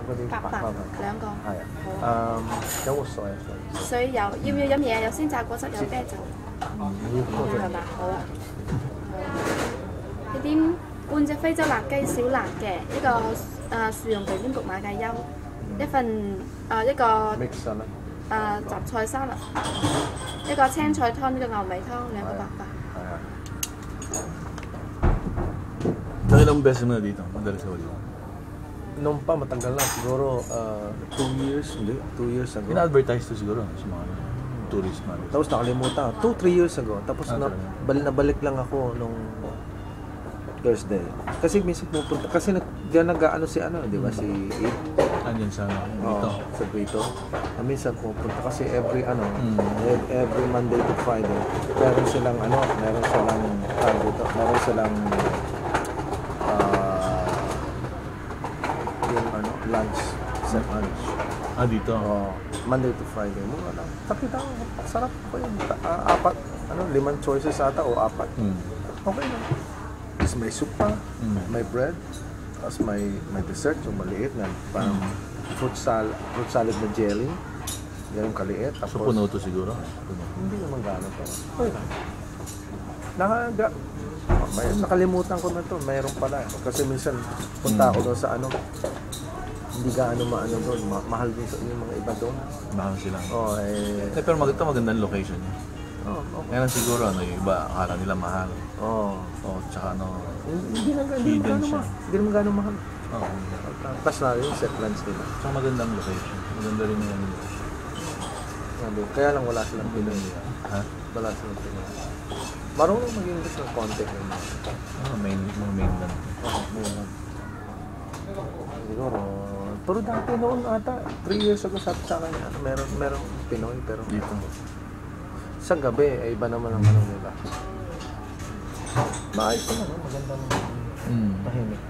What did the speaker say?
嗰啲白花粉兩個。係啊。有冇水啊？水有，要唔要飲嘢？有鮮榨果汁，有啤酒。係嘛？好啊。呢啲半隻非洲辣雞小辣嘅，一個薯蓉皮卷焗馬介休，一份一個 mix 啦。雜菜沙律，一個青菜湯，一個牛尾湯，兩個白飯。係啊。Ilang beses mo na dito? Madalas ako dito? Nung pa matagal na, siguro 2 years, hindi, 2 years ago. Ina-advertise to siguro sa mga tourist man. Tapos nakalimutan, 2-3 years ago. Tapos nabalik lang ako nung Thursday. Kasi minsan pupunta, kasi diyan nag-aano si ano, di ba, si Eve? Andyan sa dito? Sa Brito. Minsan pupunta kasi every Monday to Friday, meron silang lunch, set lunch. Dito? Monday to Friday. Mura lang. Tapos sarap pa yun. 5 choices ata o 4. Okay lang. Tapos may soup pa, may bread, tapos may dessert, yung maliit na parang fruit salad na jelly. Ganun kaliit. Tapos, so puno to siguro? Hindi naman gano'n pa. Okay lang. Nakalimutan ko na to, mayroon pala. Kasi minsan punta ako doon sa hindi gaano maano doon, mahal din sa yung mga iba doon. Mahal sila. Pero magandang location niya. Okay. Ngayon siguro yung iba akala nila mahal. Tsaka hindi naman gaano mahal. Tapos na rin set lunch nila. Tsaka magandang location. Maganda rin yung kaya lang wala silang Pinoy. Wala silang Pinoy. Marunong mag-English ng konti. mainland. Siguro. Pero dati noon ata, 3 years ago sabi sa akin, meron Pinoy, pero dito. Sa gabi, ay iba naman ang nila. Maayos naman, magandang tahimik.